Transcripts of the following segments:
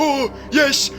Oh yes,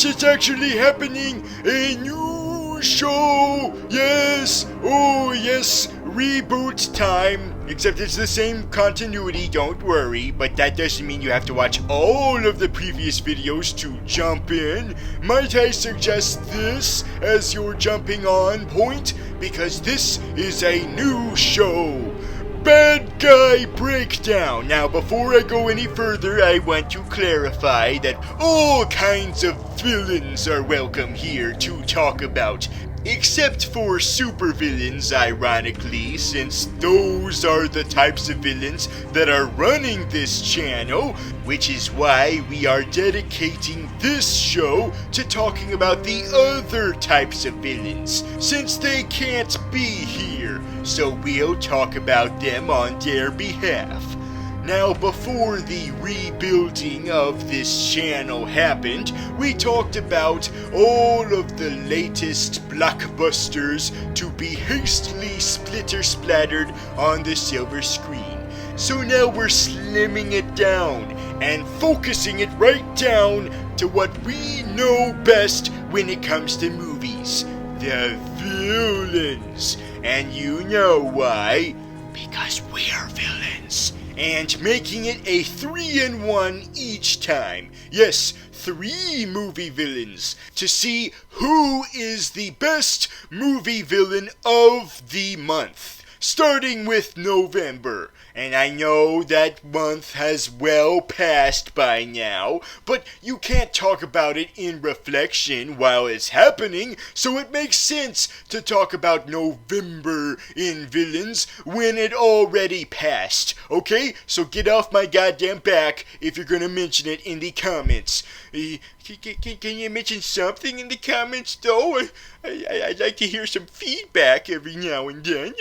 it's actually happening. A new show. Yes. Oh yes, reboot time. Except it's the same continuity, don't worry, but that doesn't mean you have to watch all of the previous videos to jump in. Might I suggest this as your jumping on point? Because this is a new show. Bad Guy Breakdown. Now, before I go any further, I want to clarify that all kinds of villains are welcome here to talk about. Except for supervillains, ironically, since those are the types of villains that are running this channel, which is why we are dedicating this show to talking about the other types of villains, since they can't be here, so we'll talk about them on their behalf. Now, before the rebuilding of this channel happened, we talked about all of the latest blockbusters to be hastily splitter-splattered on the silver screen. So now we're slimming it down and focusing it right down to what we know best when it comes to movies. The villains. And you know why. Because we're villains. And making it a 3-in-1 each time. Yes, 3 movie villains to see who is the best movie villain of the month. Starting with November. And I know that month has well passed by now, but you can't talk about it in reflection while it's happening, so it makes sense to talk about November in villains when it already passed. Okay? So get off my goddamn back if you're gonna mention it in the comments. Can you mention something in the comments, though? I'd like to hear some feedback every now and then.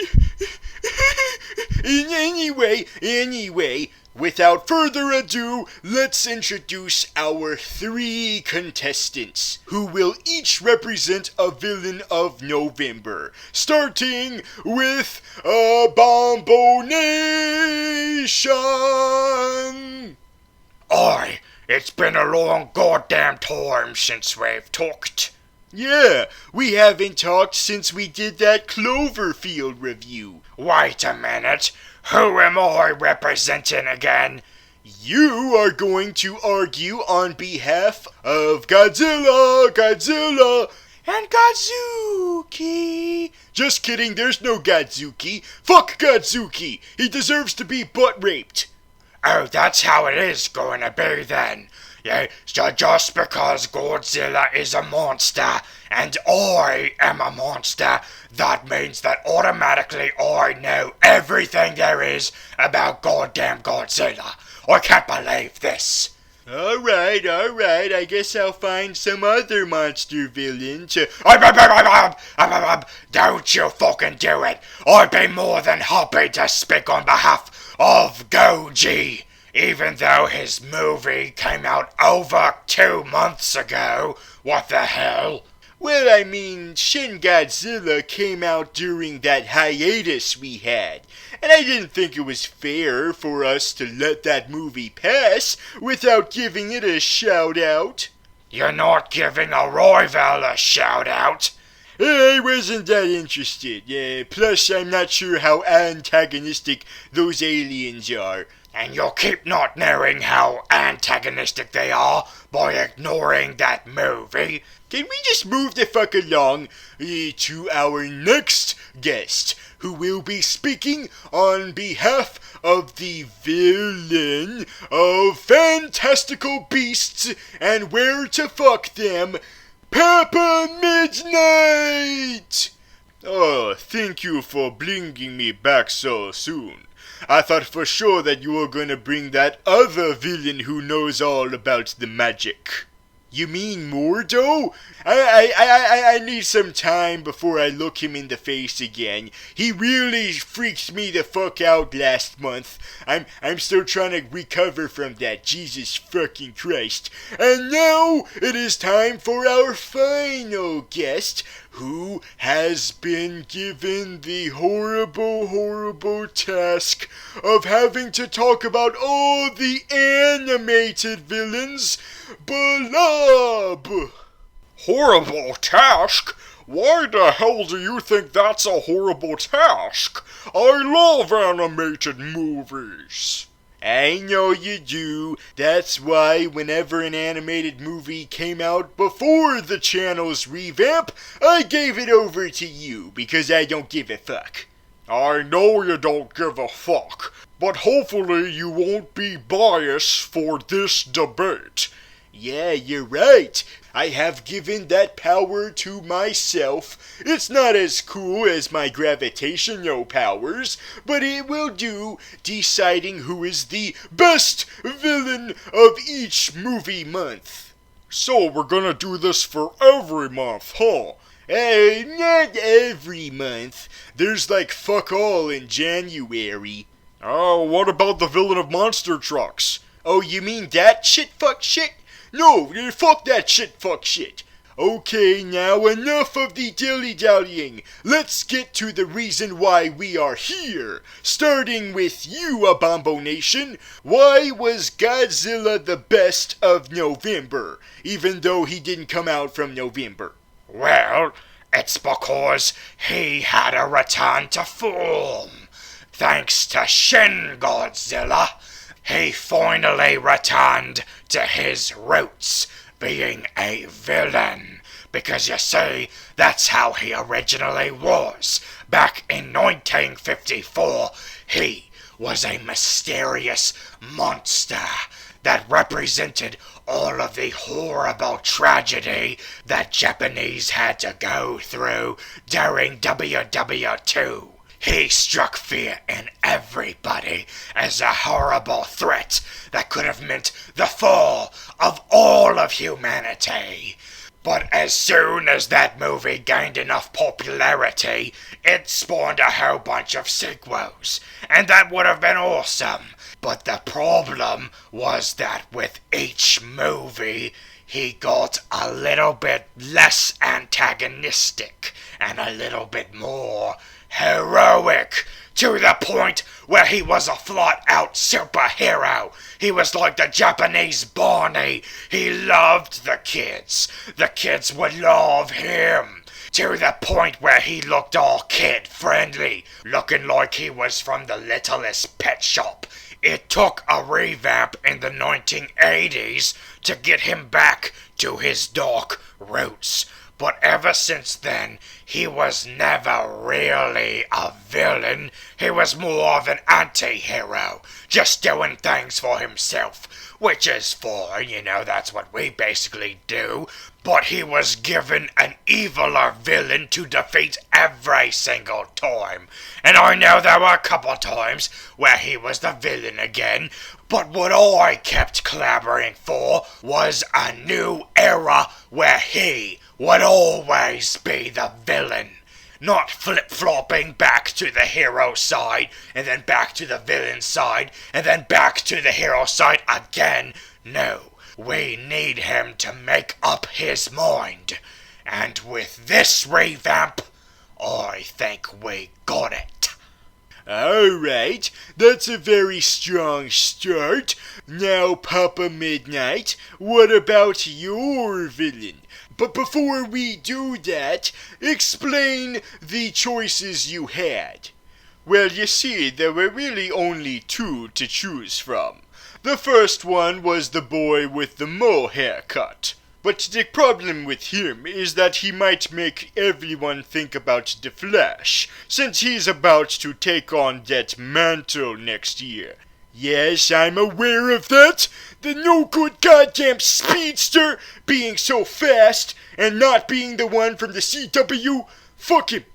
Anyway, without further ado, let's introduce our 3 contestants, who will each represent a villain of November, starting with Bombo Nation! Aye, it's been a long goddamn time since we've talked. Yeah, we haven't talked since we did that Cloverfield review. Wait a minute, who am I representing again? You are going to argue on behalf of Godzilla, and Godzuki. Just kidding, there's no Godzuki. Fuck Godzuki, he deserves to be butt raped. Oh, that's how it is going to be then. Yeah, so just because Godzilla is a monster and I am a monster, that means that automatically I know everything there is about goddamn Godzilla. I can't believe this. Alright, I guess I'll find some other monster villain to... Don't you fucking do it. I'd be more than happy to speak on behalf of Goji. Even though his movie came out over 2 months ago. What the hell? Well, I mean, Shin Godzilla came out during that hiatus we had. And I didn't think it was fair for us to let that movie pass without giving it a shout out. You're not giving a rival a shout out? I wasn't that interested. Plus, I'm not sure how antagonistic those aliens are. And you'll keep not knowing how antagonistic they are by ignoring that movie. Can we just move the fuck along to our next guest, who will be speaking on behalf of the villain of Fantastical Beasts and Where to Fuck Them, Pepper Midnight! Oh, thank you for bringing me back so soon. I thought for sure that you were gonna bring that other villain who knows all about the magic. You mean Mordo? I need some time before I look him in the face again. He really freaked me the fuck out last month. I'm still trying to recover from that, Jesus fucking Christ. And now it is time for our final guest, who has been given the horrible, horrible task of having to talk about all the animated villains. Blob! Horrible task? Why the hell do you think that's a horrible task? I love animated movies. I know you do. That's why whenever an animated movie came out before the channel's revamp, I gave it over to you because I don't give a fuck. I know you don't give a fuck, but hopefully you won't be biased for this debate. Yeah, you're right. I have given that power to myself. It's not as cool as my gravitational powers, but it will do, deciding who is the best villain of each movie month. So we're gonna do this for every month, huh? Not every month. There's like fuck all in January. Oh, what about the villain of monster trucks? Oh, you mean that shit fuck shit? No, fuck that shit, fuck shit. Okay, now enough of the dilly-dallying. Let's get to the reason why we are here. Starting with you, Abomination. Why was Godzilla the best of November, even though he didn't come out from November? Well, it's because he had a return to form. Thanks to Shin Godzilla, he finally returned to his roots, being a villain. Because you see, that's how he originally was. Back in 1954, he was a mysterious monster that represented all of the horrible tragedy that Japanese had to go through during WW2. He struck fear in everybody as a horrible threat that could have meant the fall of all of humanity. But as soon as that movie gained enough popularity, it spawned a whole bunch of sequels, and that would have been awesome. But the problem was that with each movie, he got a little bit less antagonistic and a little bit more heroic, to the point where he was a flat-out superhero. He was like the Japanese Barney. He loved the kids. The kids would love him. To the point where he looked all kid-friendly, looking like he was from the littlest pet shop. It took a revamp in the 1980s to get him back to his dark roots. But ever since then, he was never really a villain. He was more of an anti-hero, just doing things for himself, which is fine, that's what we basically do. But he was given an eviler villain to defeat every single time. And I know there were a couple times where he was the villain again, but what I kept clamoring for was a new era where he would always be the villain. Not flip-flopping back to the hero side, and then back to the villain side, and then back to the hero side again. No, we need him to make up his mind. And with this revamp, I think we got it. Alright, that's a very strong start. Now, Papa Midnight, what about your villain? But before we do that, explain the choices you had. Well, you see, there were really only two to choose from. The first one was the boy with the mole haircut. But the problem with him is that he might make everyone think about the Flash, since he's about to take on that mantle next year. Yes, I'm aware of that. The no-good goddamn speedster being so fast and not being the one from the CW. Fuck him.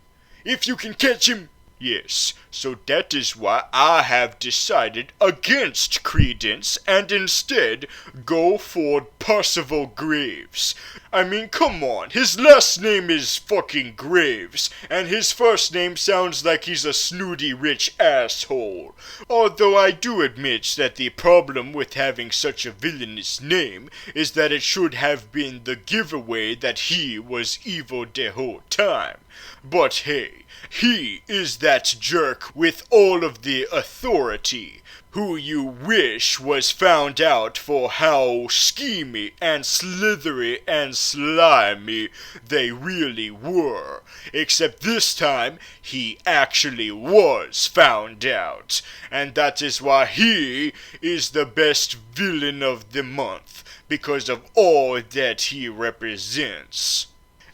If you can catch him, Yes, so that is why I have decided against Credence and instead go for Percival Graves. I mean, come on, his last name is fucking Graves, and his first name sounds like he's a snooty rich asshole. Although I do admit that the problem with having such a villainous name is that it should have been the giveaway that he was evil the whole time. But hey, he is that jerk with all of the authority, who you wish was found out for how schemy and slithery and slimy they really were. Except this time, he actually was found out. And that is why he is the best villain of the month, because of all that he represents.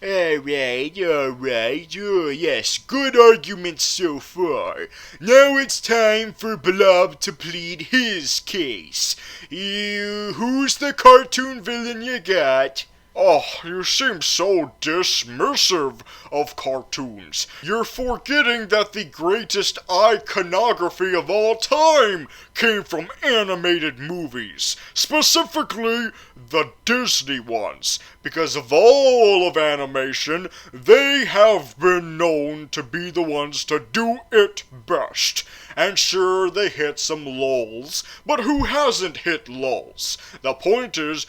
Alright, oh yes, good arguments so far. Now it's time for Blob to plead his case. Who's the cartoon villain you got? Oh, you seem so dismissive of cartoons. You're forgetting that the greatest iconography of all time came from animated movies, specifically the Disney ones. Because of all of animation, they have been known to be the ones to do it best. And sure, they hit some lulls, but who hasn't hit lulls? The point is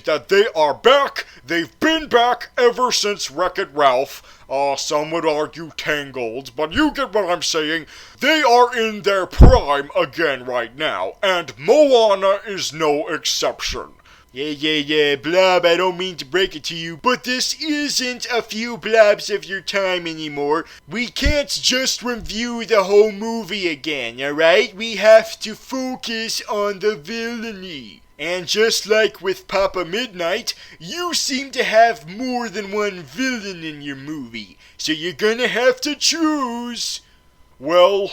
that they are back. They've been back ever since Wreck-It Ralph. Some would argue Tangled, but you get what I'm saying. They are in their prime again right now, and Moana is no exception. Yeah, Blob, I don't mean to break it to you, but this isn't a few blobs of your time anymore. We can't just review the whole movie again, alright? We have to focus on the villainy. And just like with Papa Midnight, you seem to have more than one villain in your movie, so you're gonna have to choose. Well,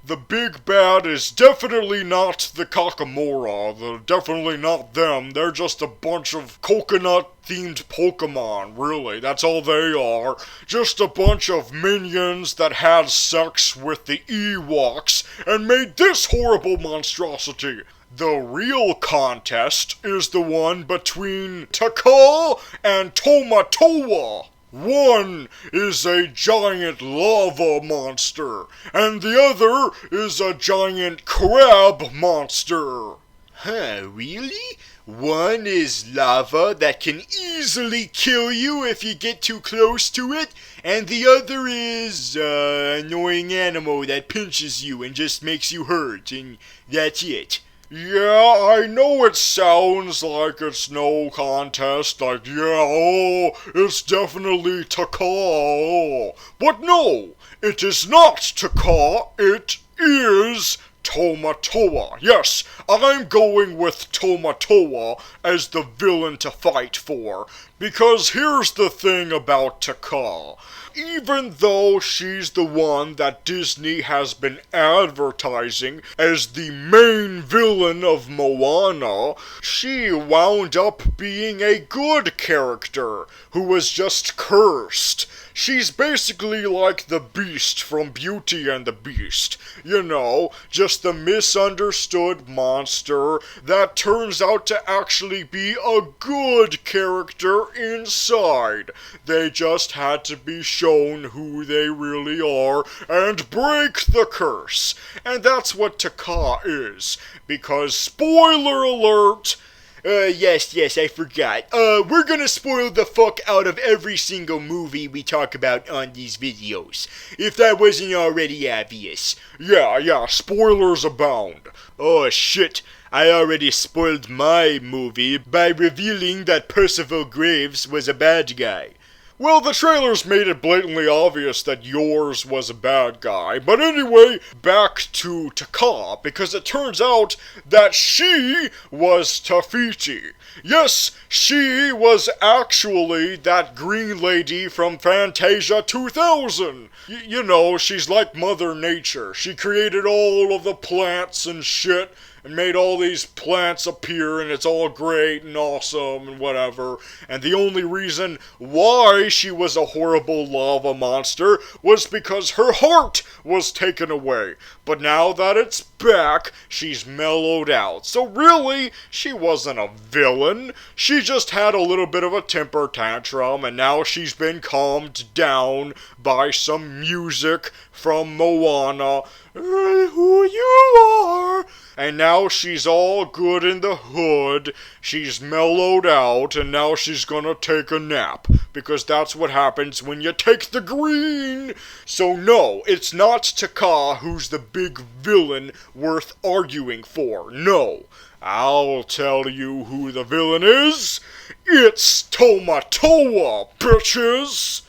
the big bad is definitely not the Kakamora. They're definitely not them. They're just a bunch of coconut-themed Pokemon, really. That's all they are. Just a bunch of minions that had sex with the Ewoks and made this horrible monstrosity. The real contest is the one between Taka and Tomatoa. One is a giant lava monster, and the other is a giant crab monster. Huh, really? One is lava that can easily kill you if you get too close to it, and the other is an annoying animal that pinches you and just makes you hurt, and that's it. Yeah, I know it sounds like it's no contest, like, it's definitely Taka. But no, it is not Taka, it is Tomatoa. Yes, I'm going with Tomatoa as the villain to fight for, because here's the thing about Taka. Even though she's the one that Disney has been advertising as the main villain of Moana, she wound up being a good character who was just cursed. She's basically like the Beast from Beauty and the Beast. You know, just the misunderstood monster that turns out to actually be a good character inside. They just had to be shown who they really are and break the curse. And that's what Taka is. Because, spoiler alert, yes, I forgot. We're gonna spoil the fuck out of every single movie we talk about on these videos, if that wasn't already obvious. Yeah, spoilers abound. Oh shit, I already spoiled my movie by revealing that Percival Graves was a bad guy. Well, the trailers made it blatantly obvious that yours was a bad guy. But anyway, back to Taka, because it turns out that she was Tafiti. Yes, she was actually that green lady from Fantasia 2000. You know, she's like Mother Nature. She created all of the plants and shit, and made all these plants appear, and it's all great and awesome and whatever. And the only reason why she was a horrible lava monster was because her heart was taken away. But now that it's back, she's mellowed out. So really, she wasn't a villain. She just had a little bit of a temper tantrum, and now she's been calmed down by some music from Moana. Who you are. And now she's all good in the hood. She's mellowed out, and now she's gonna take a nap. Because that's what happens when you take the green. So no, it's not Taka who's the big villain worth arguing for. No. I'll tell you who the villain is. It's Tomatoa, bitches!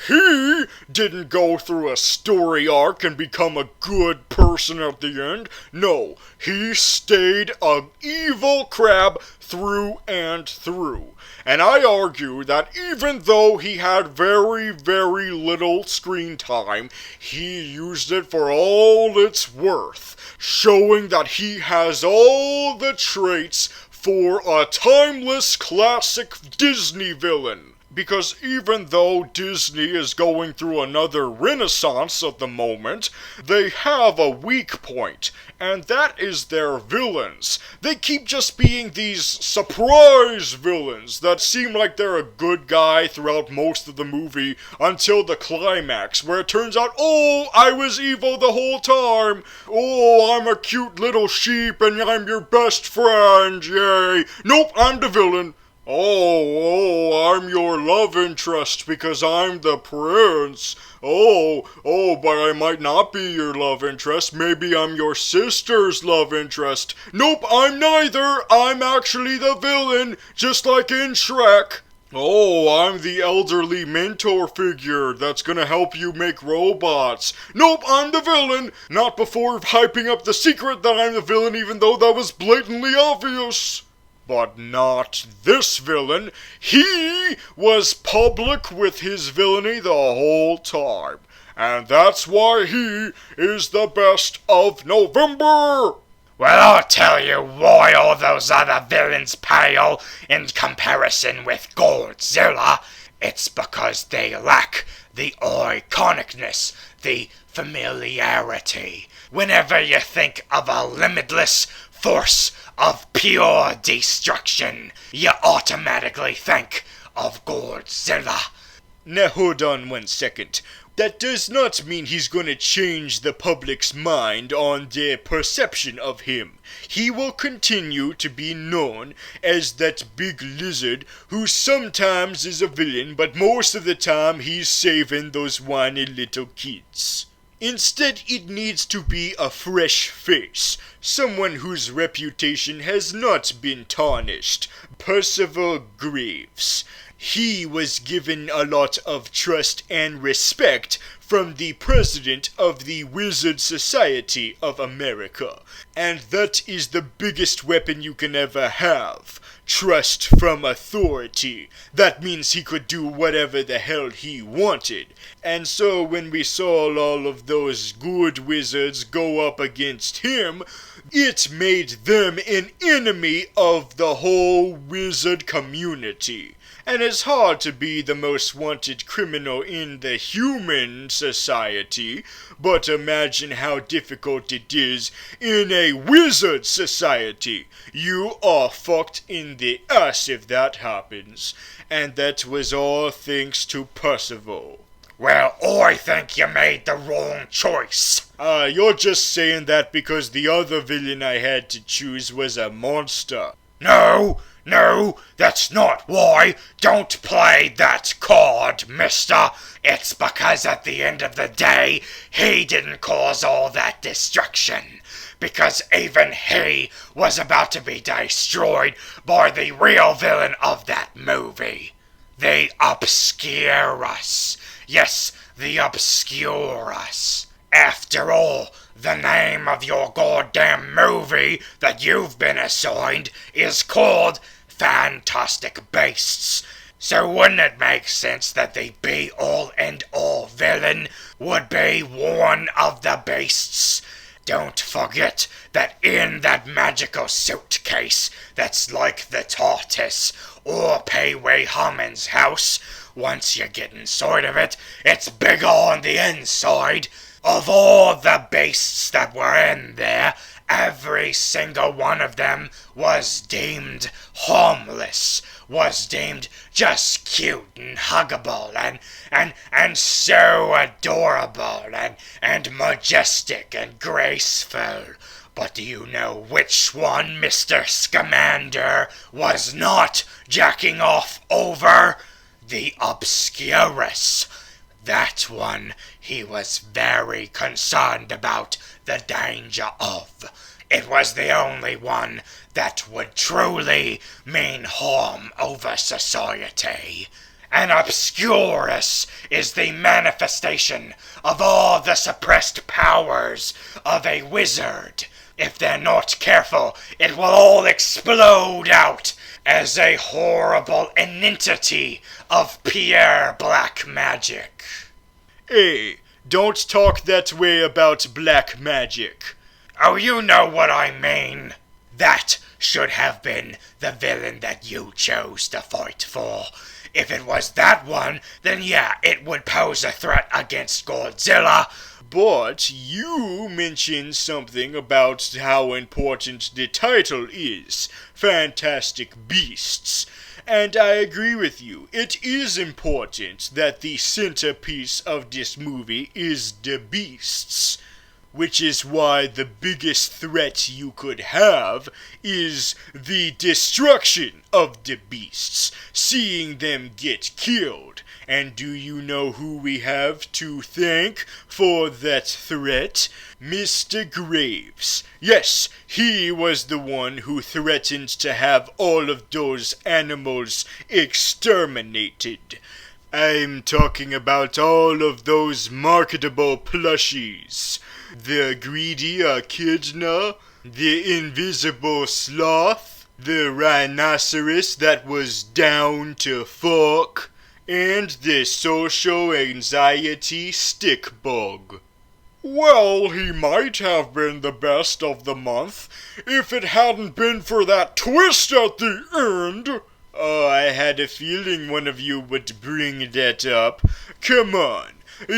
He didn't go through a story arc and become a good person at the end. No, he stayed an evil crab through and through. And I argue that even though he had very, very little screen time, he used it for all it's worth, showing that he has all the traits for a timeless classic Disney villain. Because even though Disney is going through another renaissance at the moment, they have a weak point, and that is their villains. They keep just being these surprise villains that seem like they're a good guy throughout most of the movie until the climax, where it turns out, oh, I was evil the whole time. Oh, I'm a cute little sheep and I'm your best friend, yay. Nope, I'm the villain. Oh, I'm your love interest because I'm the prince. Oh, but I might not be your love interest. Maybe I'm your sister's love interest. Nope, I'm neither. I'm actually the villain, just like in Shrek. Oh, I'm the elderly mentor figure that's gonna help you make robots. Nope, I'm the villain. Not before hyping up the secret that I'm the villain, even though that was blatantly obvious. But not this villain. He was public with his villainy the whole time. And that's why he is the best of November! Well, I'll tell you why all those other villains pale in comparison with Godzilla. It's because they lack the iconicness, the familiarity. Whenever you think of a limitless force of pure destruction, you automatically think of Godzilla. Now hold on 1 second. That does not mean he's gonna change the public's mind on their perception of him. He will continue to be known as that big lizard who sometimes is a villain, but most of the time he's saving those whiny little kids. Instead, it needs to be a fresh face, someone whose reputation has not been tarnished. Percival Graves. He was given a lot of trust and respect from the president of the Wizard Society of America. And that is the biggest weapon you can ever have. Trust from authority. That means he could do whatever the hell he wanted. And so when we saw all of those good wizards go up against him, it made them an enemy of the whole wizard community. And it's hard to be the most wanted criminal in the human society, but imagine how difficult it is in a wizard society. You are fucked in the ass if that happens. And that was all thanks to Percival. Well, I think you made the wrong choice. You're just saying that because the other villain I had to choose was a monster. No, that's not why. Don't play that card, mister. It's because at the end of the day, he didn't cause all that destruction. Because even he was about to be destroyed by the real villain of that movie. The Obscurus. Yes, the Obscurus. After all, the name of your goddamn movie that you've been assigned is called Fantastic Beasts. So wouldn't it make sense that the be-all and all villain would be one of the beasts? Don't forget that in that magical suitcase that's like the tortoise or Pei Wei Hamon's house, once you get inside of it, it's bigger on the inside. Of all the beasts that were in there, every single one of them was deemed harmless, was deemed just cute and huggable and so adorable and majestic and graceful. But do you know which one Mr. Scamander was not jacking off over? The Obscurus. That one he was very concerned about the danger of. It was the only one that would truly mean harm over society. An Obscurus is the manifestation of all the suppressed powers of a wizard. If they're not careful, it will all explode out as a horrible entity of pure black magic. Hey, don't talk that way about black magic. Oh, you know what I mean. That should have been the villain that you chose to fight for. If it was that one, then yeah, it would pose a threat against Godzilla. But you mentioned something about how important the title is, Fantastic Beasts. And I agree with you. It is important that the centerpiece of this movie is the beasts. Which is why the biggest threat you could have is the destruction of the beasts, seeing them get killed. And do you know who we have to thank for that threat? Mr. Graves. Yes, he was the one who threatened to have all of those animals exterminated. I'm talking about all of those marketable plushies. The greedy echidna, the invisible sloth, the rhinoceros that was down to fuck, and the social anxiety stick bug. Well, he might have been the best of the month if it hadn't been for that twist at the end. Oh, I had a feeling one of you would bring that up. Come on,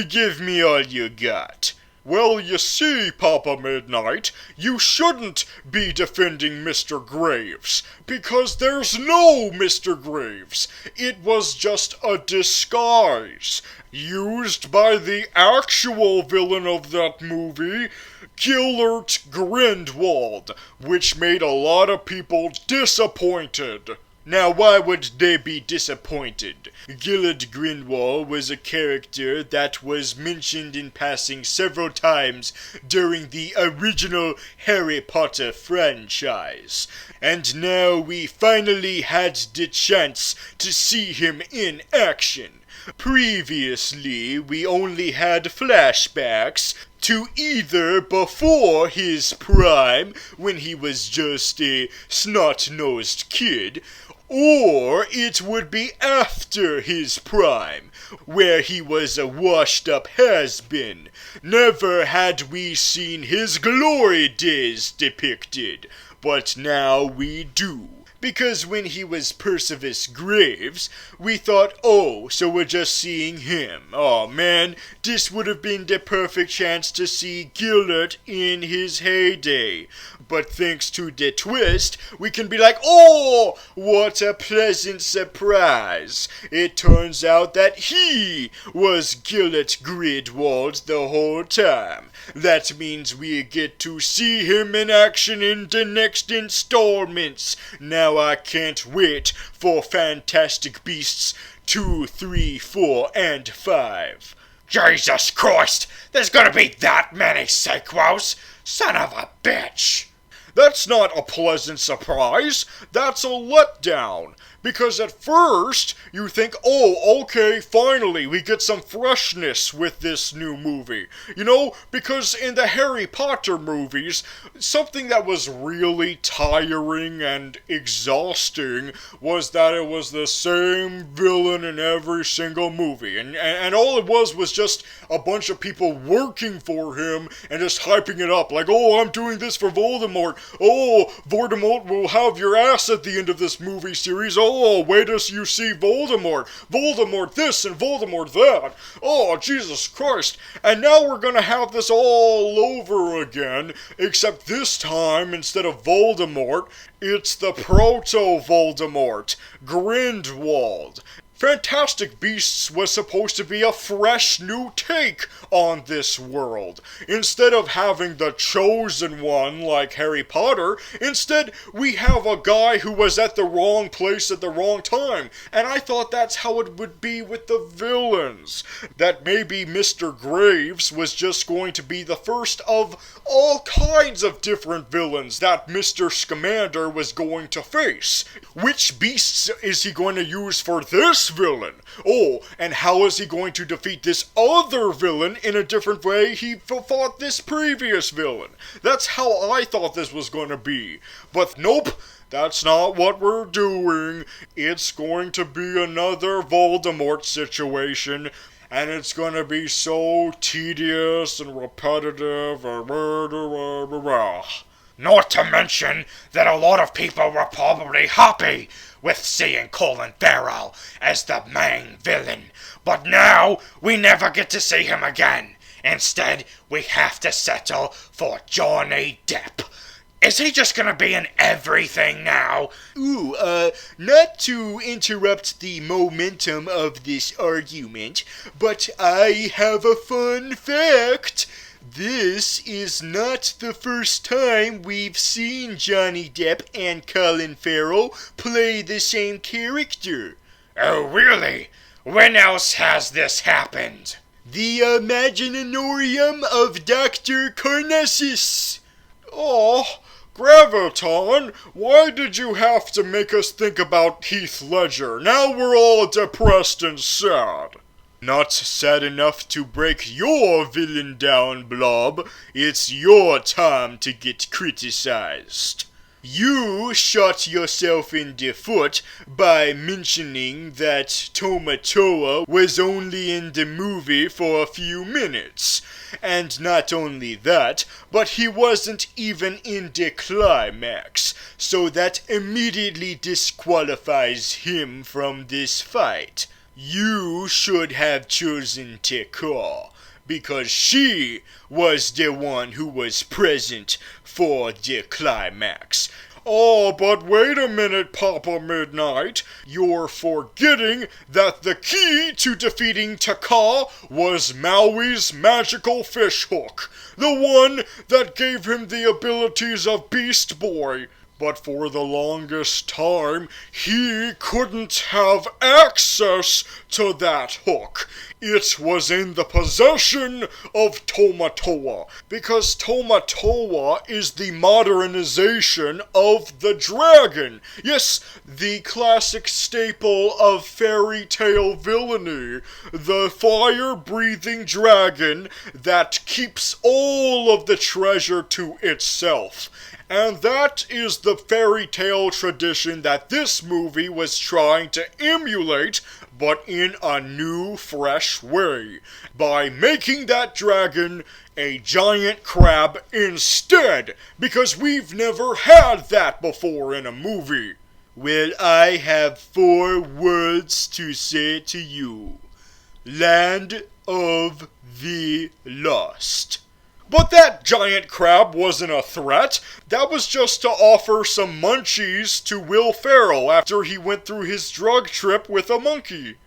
give me all you got. Well, you see, Papa Midnight, you shouldn't be defending Mr. Graves, because there's no Mr. Graves. It was just a disguise, used by the actual villain of that movie, Gillert Grindwald, which made a lot of people disappointed. Now, why would they be disappointed? Gillard Grindwald was a character that was mentioned in passing several times during the original Harry Potter franchise. And now we finally had the chance to see him in action. Previously, we only had flashbacks to either before his prime, when he was just a snot-nosed kid, or it would be after his prime, where he was a washed-up has-been. Never had we seen his glory days depicted, but now we do. Because when he was Percival Graves, we thought, oh, so we're just seeing him. Oh man, this would have been the perfect chance to see Gillert in his heyday. But thanks to the twist, we can be like, oh, what a pleasant surprise. It turns out that he was Gillert Grindwald the whole time. That means we get to see him in action in the next installments. Now I can't wait for Fantastic Beasts 2, 3, 4, and 5. Jesus Christ! There's gonna be that many sequels? Son of a bitch! That's not a pleasant surprise. That's a letdown. Because at first, you think, oh, okay, finally, we get some freshness with this new movie. You know, because in the Harry Potter movies, something that was really tiring and exhausting was that it was the same villain in every single movie. And all it was just a bunch of people working for him and just hyping it up. Like, oh, I'm doing this for Voldemort. Oh, Voldemort will have your ass at the end of this movie series. Oh, wait till you see Voldemort. Voldemort this and Voldemort that. Oh, Jesus Christ. And now we're gonna have this all over again, except this time, instead of Voldemort, it's the Proto-Voldemort, Grindelwald. Fantastic Beasts was supposed to be a fresh new take on this world. Instead of having the chosen one like Harry Potter, instead we have a guy who was at the wrong place at the wrong time. And I thought that's how it would be with the villains. That maybe Mr. Graves was just going to be the first of all kinds of different villains that Mr. Scamander was going to face. Which beasts is he going to use for this villain? Oh, and how is he going to defeat this other villain in a different way he fought this previous villain? That's how I thought this was going to be. But nope, that's not what we're doing. It's going to be another Voldemort situation. And it's gonna be so tedious and repetitive. Not to mention that a lot of people were probably happy with seeing Colin Farrell as the main villain. But now, we never get to see him again. Instead, we have to settle for Johnny Depp. Is he just gonna be in everything now? Ooh, not to interrupt the momentum of this argument, but I have a fun fact. This is not the first time we've seen Johnny Depp and Colin Farrell play the same character. Oh, really? When else has this happened? The Imaginarium of Dr. Carnassus. Oh, Graviton, why did you have to make us think about Heath Ledger? Now we're all depressed and sad. Not sad enough to break your villain down, Blob. It's your time to get criticized. You shot yourself in the foot by mentioning that Tomatoa was only in the movie for a few minutes. And not only that, but he wasn't even in the climax, so that immediately disqualifies him from this fight. You should have chosen Tekka, because she was the one who was present for the climax. Oh, but wait a minute, Papa Midnight. You're forgetting that the key to defeating Tekka was Maui's magical fishhook, the one that gave him the abilities of Beast Boy. But for the longest time, he couldn't have access to that hook. It was in the possession of Tomatoa, because Tomatoa is the modernization of the dragon. Yes, the classic staple of fairy tale villainy, the fire-breathing dragon that keeps all of the treasure to itself. And that is the fairy tale tradition that this movie was trying to emulate, but in a new, fresh way, by making that dragon a giant crab instead, because we've never had that before in a movie. Well, I have 4 words to say to you. Land of the Lost. But that giant crab wasn't a threat. That was just to offer some munchies to Will Ferrell after he went through his drug trip with a monkey.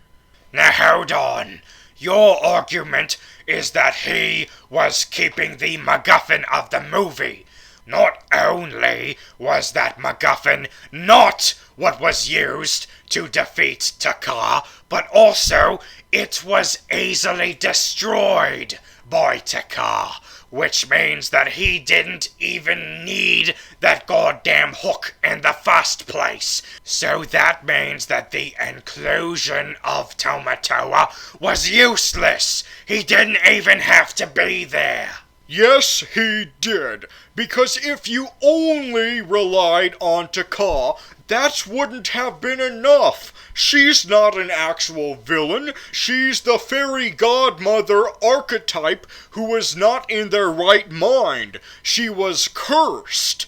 Now hold on. Your argument is that he was keeping the MacGuffin of the movie. Not only was that MacGuffin not what was used to defeat Tekka, but also it was easily destroyed by Taka, which means that he didn't even need that goddamn hook in the first place. So that means that the inclusion of Tamatoa was useless. He didn't even have to be there. Yes, he did. Because if you only relied on Taka, that wouldn't have been enough. She's not an actual villain. She's the fairy godmother archetype who was not in their right mind. She was cursed.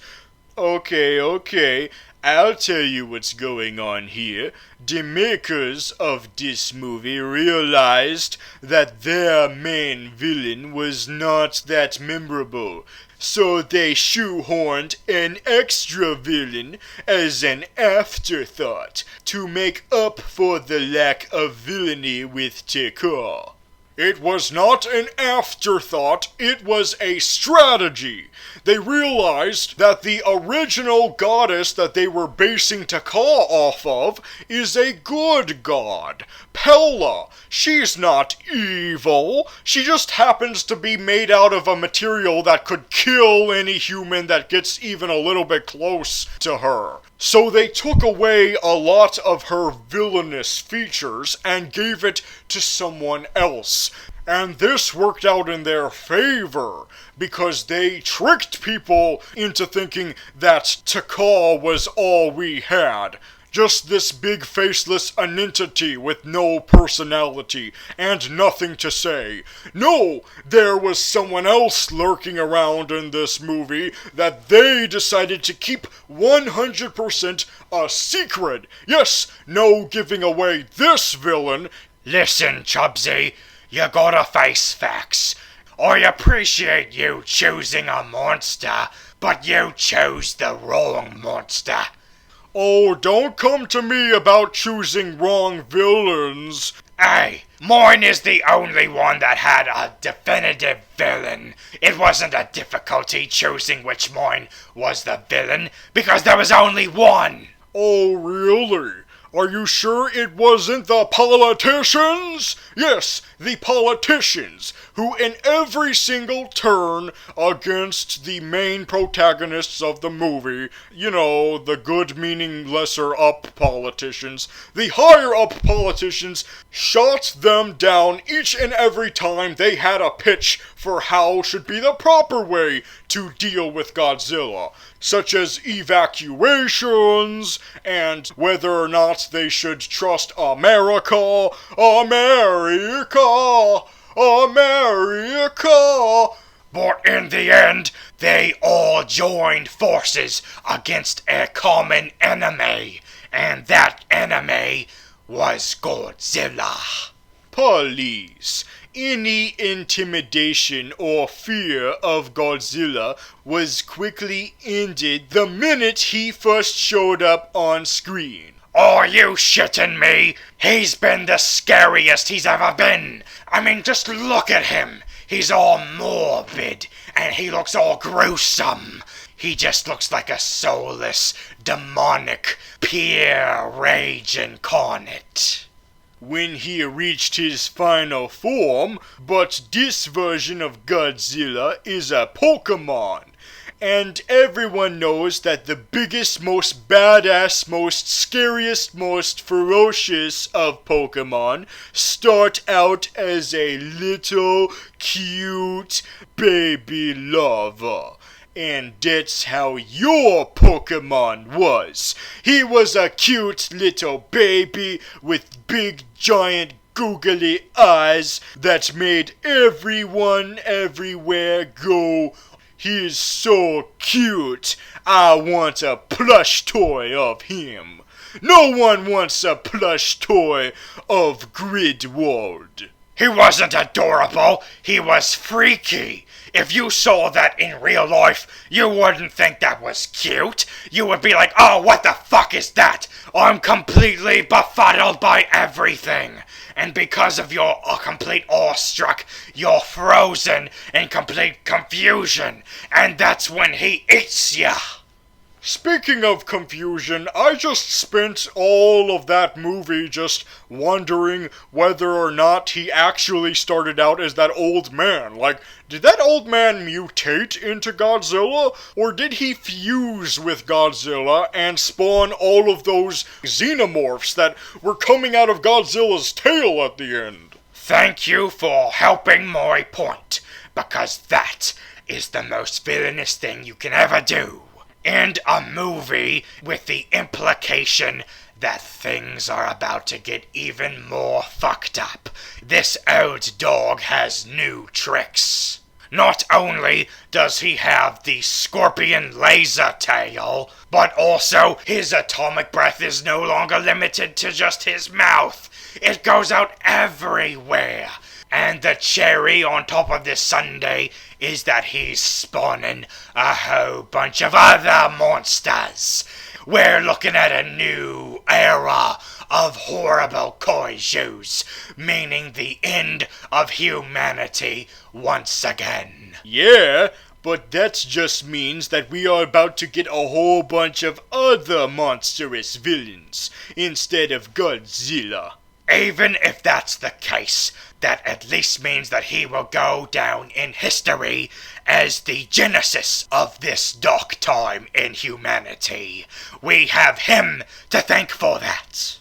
Okay. I'll tell you what's going on here. The makers of this movie realized that their main villain was not that memorable, so they shoehorned an extra villain as an afterthought to make up for the lack of villainy with Tekka. It was not an afterthought, it was a strategy. They realized that the original goddess that they were basing Taka off of is a good god. Pella. She's not evil. She just happens to be made out of a material that could kill any human that gets even a little bit close to her. So they took away a lot of her villainous features and gave it to someone else. And this worked out in their favor, because they tricked people into thinking that Taka was all we had. Just this big faceless entity with no personality and nothing to say. No, there was someone else lurking around in this movie that they decided to keep 100% a secret. Yes, no giving away this villain. Listen, Chubsy, you gotta face facts. I appreciate you choosing a monster, but you chose the wrong monster. Oh, don't come to me about choosing wrong villains. Hey, mine is the only one that had a definitive villain. It wasn't a difficulty choosing which mine was the villain, because there was only one. Oh, really? Are you sure it wasn't the politicians? Yes, the politicians, who in every single turn against the main protagonists of the movie, you know, the good-meaning lesser-up politicians, the higher-up politicians shot them down each and every time they had a pitch for how should be the proper way to deal with Godzilla, such as evacuations, and whether or not they should trust America. But in the end, they all joined forces against a common enemy, and that enemy was Godzilla. Please. Any intimidation or fear of Godzilla was quickly ended the minute he first showed up on screen. Are you shitting me? He's been the scariest he's ever been. I mean, just look at him. He's all morbid, and he looks all gruesome. He just looks like a soulless, demonic, pure rage incarnate. When he reached his final form, but this version of Godzilla is a Pokemon. And everyone knows that the biggest, most badass, most scariest, most ferocious of Pokemon start out as a little, cute baby larva. And that's how your Pokemon was. He was a cute little baby with big, giant, googly eyes that made everyone everywhere go, "He's so cute, I want a plush toy of him." No one wants a plush toy of Gridwald. He wasn't adorable, he was freaky. If you saw that in real life, you wouldn't think that was cute. You would be like, oh, what the fuck is that? I'm completely befuddled by everything. And because of your complete awestruck, you're frozen in complete confusion. And that's when he eats ya. Speaking of confusion, I just spent all of that movie just wondering whether or not he actually started out as that old man. Like, did that old man mutate into Godzilla? Or did he fuse with Godzilla and spawn all of those xenomorphs that were coming out of Godzilla's tail at the end? Thank you for helping my point, because that is the most villainous thing you can ever do. And a movie with the implication that things are about to get even more fucked up. This old dog has new tricks. Not only does he have the scorpion laser tail, but also his atomic breath is no longer limited to just his mouth. It goes out everywhere. And the cherry on top of this sundae is that he's spawning a whole bunch of other monsters. We're looking at a new era of horrible kaijus, meaning the end of humanity once again. Yeah, but that just means that we are about to get a whole bunch of other monstrous villains instead of Godzilla. Even if that's the case, that at least means that he will go down in history as the genesis of this dark time in humanity. We have him to thank for that.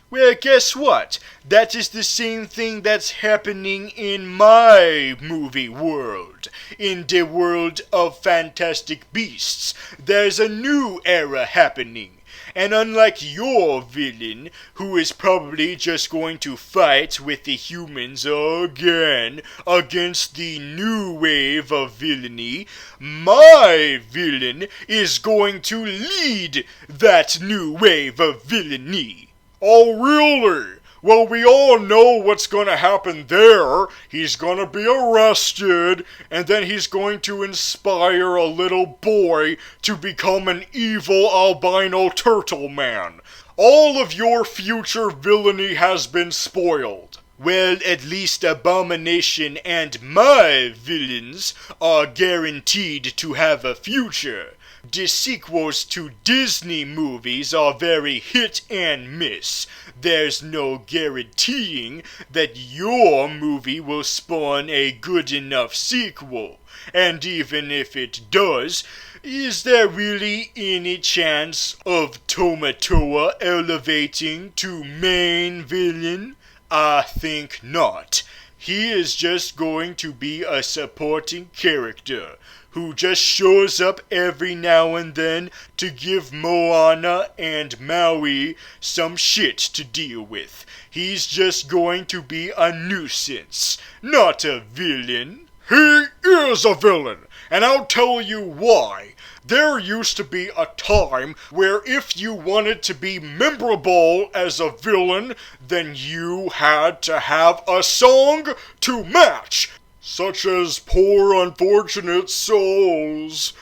Well, guess what? That is the same thing that's happening in my movie world. In the world of Fantastic Beasts, there's a new era happening. And unlike your villain, who is probably just going to fight with the humans again against the new wave of villainy, my villain is going to lead that new wave of villainy. Oh, really? Well, we all know what's gonna happen there. He's gonna be arrested, and then he's going to inspire a little boy to become an evil albino turtle man. All of your future villainy has been spoiled. Well, at least Abomination and my villains are guaranteed to have a future. The sequels to Disney movies are very hit and miss. There's no guaranteeing that your movie will spawn a good enough sequel. And even if it does, is there really any chance of Tomatoa elevating to main villain? I think not. He is just going to be a supporting character who just shows up every now and then to give Moana and Maui some shit to deal with. He's just going to be a nuisance, not a villain. He is a villain, and I'll tell you why. There used to be a time where if you wanted to be memorable as a villain, then you had to have a song to match. Such as Poor Unfortunate Souls,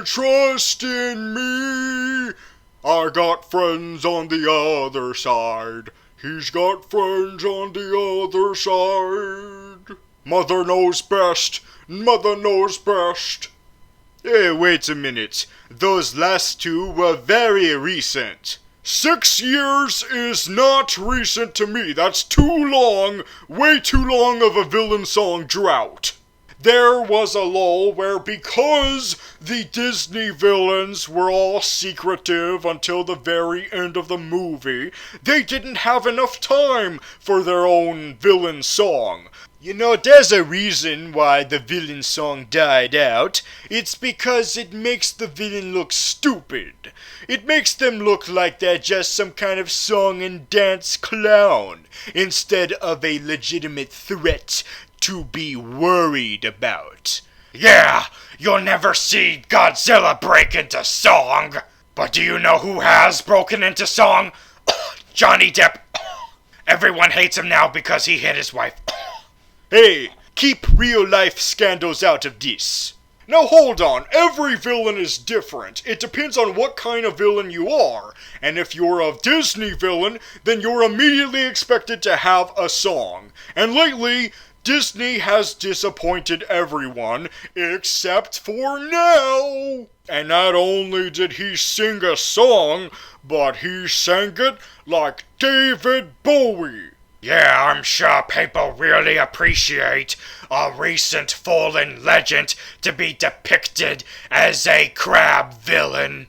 Trust in Me. I got friends on the other side. He's got friends on the other side. Mother knows best. Mother knows best. Hey, wait a minute. Those last two were very recent. 6 years is not recent to me. That's too long, way too long of a villain song drought. There was a lull where because the Disney villains were all secretive until the very end of the movie, they didn't have enough time for their own villain song. You know, there's a reason why the villain song died out. It's because it makes the villain look stupid. It makes them look like they're just some kind of song and dance clown, instead of a legitimate threat to be worried about. Yeah, you'll never see Godzilla break into song. But do you know who has broken into song? Johnny Depp. Everyone hates him now because he hit his wife. Hey, keep real-life scandals out of this. Now hold on, every villain is different. It depends on what kind of villain you are. And if you're a Disney villain, then you're immediately expected to have a song. And lately, Disney has disappointed everyone except for now. And not only did he sing a song, but he sang it like David Bowie. Yeah, I'm sure people really appreciate a recent fallen legend to be depicted as a crab villain.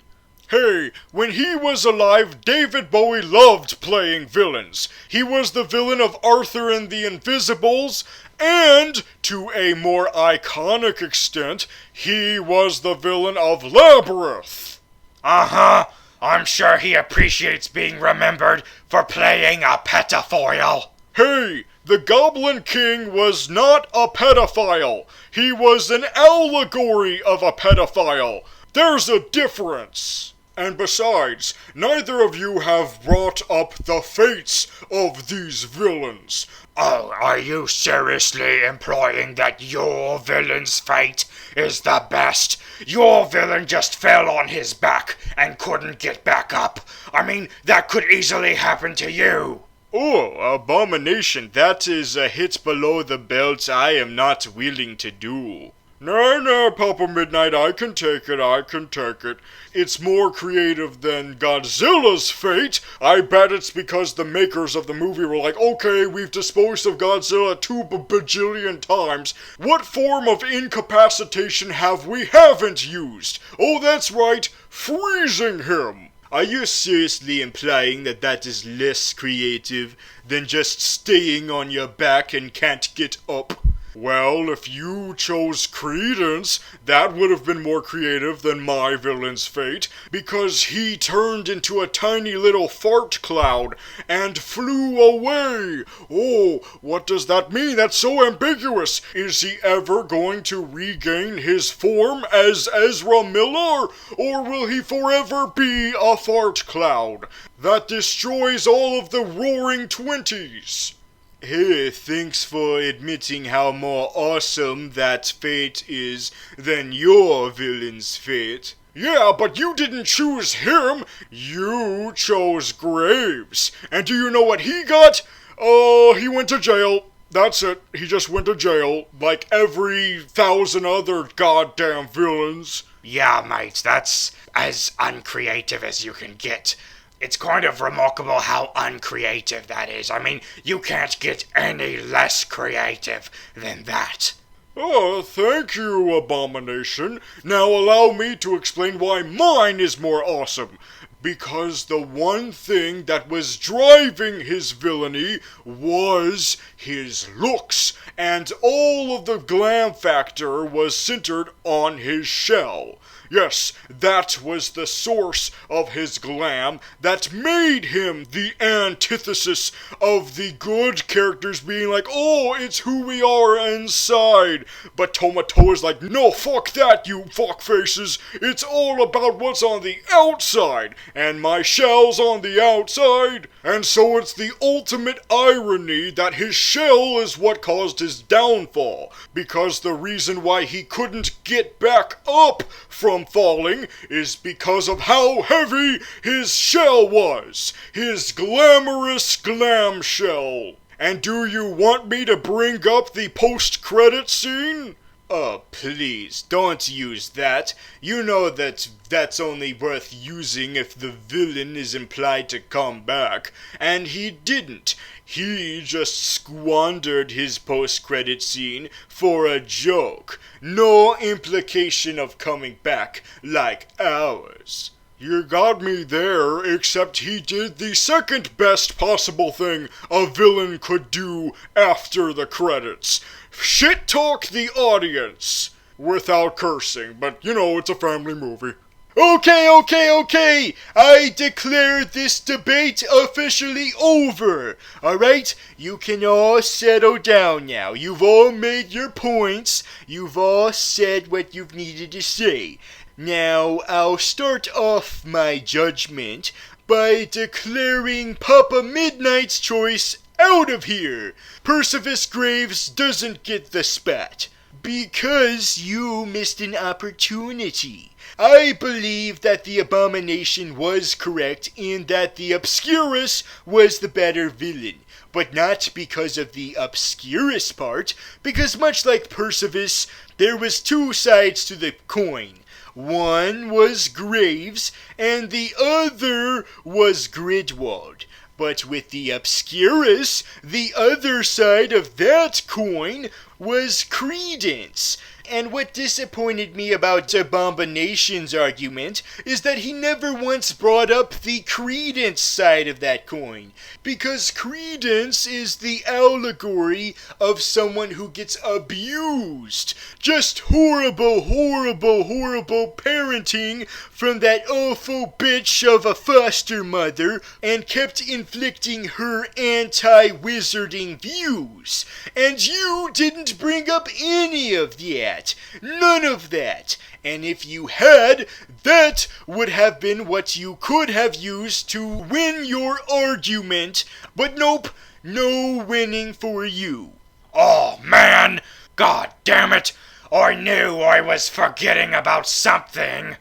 Hey, when he was alive, David Bowie loved playing villains. He was the villain of Arthur and the Invisibles, and, to a more iconic extent, he was the villain of Labyrinth. Uh-huh. I'm sure he appreciates being remembered for playing a pedophile. Hey, the Goblin King was not a pedophile. He was an allegory of a pedophile. There's a difference. And besides, neither of you have brought up the fates of these villains. Oh, are you seriously implying that your villain's fate is the best? Your villain just fell on his back and couldn't get back up. I mean, that could easily happen to you. Oh, Abomination, that is a hit below the belt I am not willing to do. No, Papa Midnight, I can take it. It's more creative than Godzilla's fate. I bet it's because the makers of the movie were like, okay, we've disposed of Godzilla 2 bajillion times. What form of incapacitation have we haven't used? Oh, that's right, freezing him. Are you seriously implying that that is less creative than just staying on your back and can't get up? Well, if you chose Credence, that would have been more creative than my villain's fate, because he turned into a tiny little fart cloud and flew away. Oh, what does that mean? That's so ambiguous. Is he ever going to regain his form as Ezra Miller, or will he forever be a fart cloud that destroys all of the Roaring Twenties? Hey, thanks for admitting how more awesome that fate is than your villain's fate. Yeah, but you didn't choose him. You chose Graves. And do you know what he got? Oh, he went to jail. That's it. He just went to jail, like every 1,000 other goddamn villains. Yeah, mate, that's as uncreative as you can get. It's kind of remarkable how uncreative that is. I mean, you can't get any less creative than that. Oh, thank you, Abomination. Now allow me to explain why mine is more awesome. Because the one thing that was driving his villainy was his looks, and all of the glam factor was centered on his shell. Yes, that was the source of his glam that made him the antithesis of the good characters being like, oh, it's who we are inside. But Tomato is like, no, fuck that, you fuckfaces. It's all about what's on the outside, and my shell's on the outside. And so it's the ultimate irony that his shell is what caused his downfall, because the reason why he couldn't get back up from falling is because of how heavy his shell was. His glamorous glam shell. And do you want me to bring up the post-credit scene? Oh, please, don't use that. You know that's only worth using if the villain is implied to come back, and he didn't. He just squandered his post-credit scene for a joke. No implication of coming back like ours. You got me there, except he did the second best possible thing a villain could do after the credits. Shit talk the audience. Without cursing, but you know, it's a family movie. Okay. I declare this debate officially over. Alright? You can all settle down now. You've all made your points. You've all said what you've needed to say. Now, I'll start off my judgment by declaring Papa Midnight's choice out of here. Percival Graves doesn't get the spot. Because you missed an opportunity. I believe that the Abomination was correct in that the Obscurus was the better villain. but not because of the obscurest part, because much like Perseus, there was two sides to the coin. One was Graves, and the other was Gridwald. But with the Obscurus, the other side of that coin was Credence. And what disappointed me about Abomination's argument is that he never once brought up the Credence side of that coin. Because Credence is the allegory of someone who gets abused. Just horrible, horrible, horrible parenting from that awful bitch of a foster mother and kept inflicting her anti-wizarding views. And you didn't bring up any of that. None of that. And if you had, that would have been what you could have used to win your argument. But nope, no winning for you. Oh man! God damn it! I knew I was forgetting about something!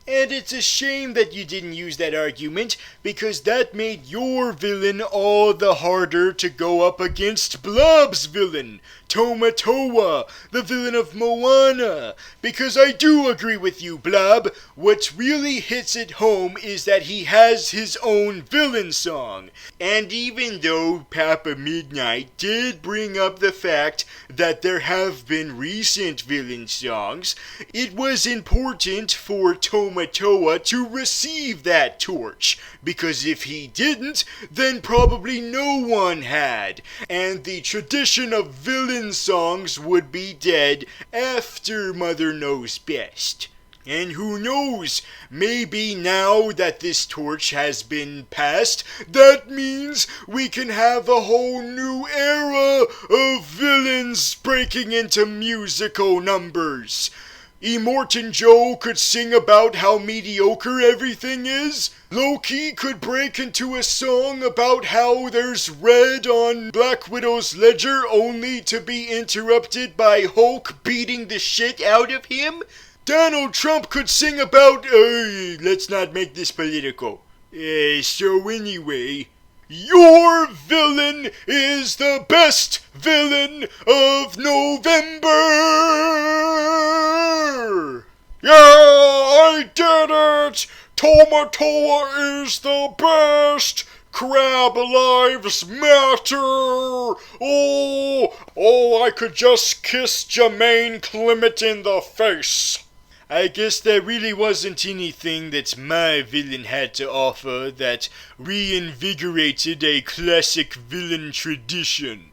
And it's a shame that you didn't use that argument, because that made your villain all the harder to go up against Blob's villain, Tomatoa, the villain of Moana. Because I do agree with you, Blob. What really hits it home is that he has his own villain song. And even though Papa Midnight did bring up the fact that there have been recent villain songs, it was important for Tomatoa to receive that torch, because if he didn't, then probably no one had, and the tradition of villain songs would be dead after Mother Knows Best. And who knows, maybe now that this torch has been passed, that means we can have a whole new era of villains breaking into musical numbers. Immortan Joe could sing about how mediocre everything is. Loki could break into a song about how there's red on Black Widow's ledger only to be interrupted by Hulk beating the shit out of him. Donald Trump could sing about, let's not make this political. So anyway, your villain is the best villain of November! Yeah, I did it! Tomatoa is the best! Crab lives matter! Oh, I could just kiss Jermaine Clement in the face. I guess there really wasn't anything that my villain had to offer that reinvigorated a classic villain tradition.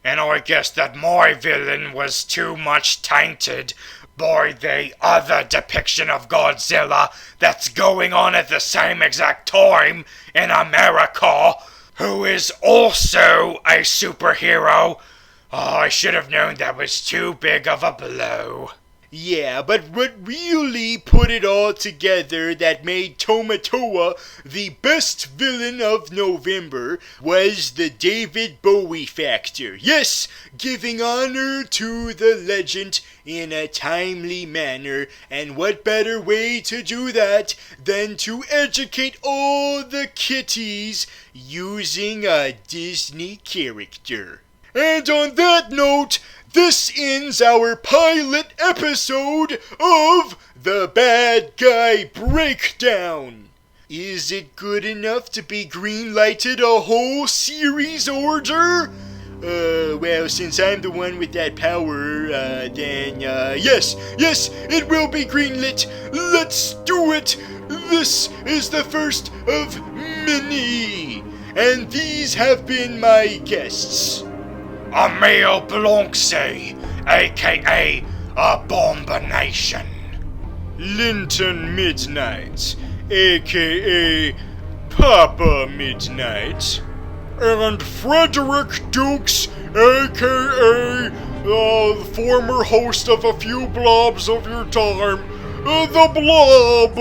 And I guess that my villain was too much tainted by the other depiction of Godzilla that's going on at the same exact time in America, who is also a superhero. Oh, I should have known that was too big of a blow. Yeah, but what really put it all together that made Tomatoa the best villain of November was the David Bowie factor. Yes, giving honor to the legend in a timely manner, and what better way to do that than to educate all the kitties using a Disney character. And on that note, this ends our pilot episode of The Bad Guy Breakdown. Is it good enough to be green-lighted a whole series order? Well, since I'm the one with that power, then, yes, it will be greenlit. Let's do it. This is the first of many. And these have been my guests. Emile Blancsy, a.k.a. Abomination. Linton Midnight, a.k.a. Papa Midnight. And Frederick Dukes, a.k.a. the former host of a few blobs of your time, the Blob.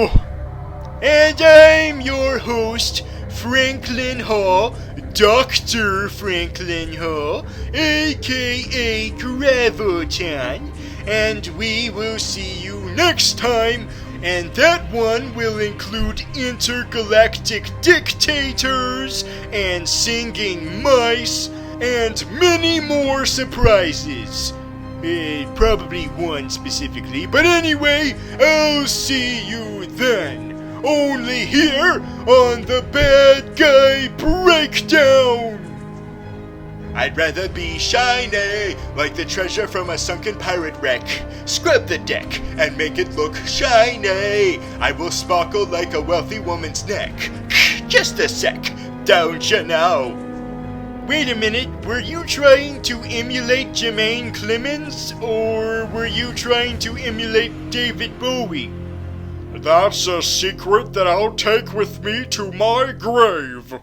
And I'm your host, Franklin Hall, Dr. Franklin Hall, a.k.a. Graviton, and we will see you next time, and that one will include intergalactic dictators and singing mice and many more surprises. Probably one specifically, but anyway, I'll see you then. Only here on the Bad Guy Breakdown. I'd rather be shiny, like the treasure from a sunken pirate wreck. Scrub the deck and make it look shiny. I will sparkle like a wealthy woman's neck. Just a sec, don't you know? Wait a minute, were you trying to emulate Jermaine Clemens, or were you trying to emulate David Bowie? That's a secret that I'll take with me to my grave.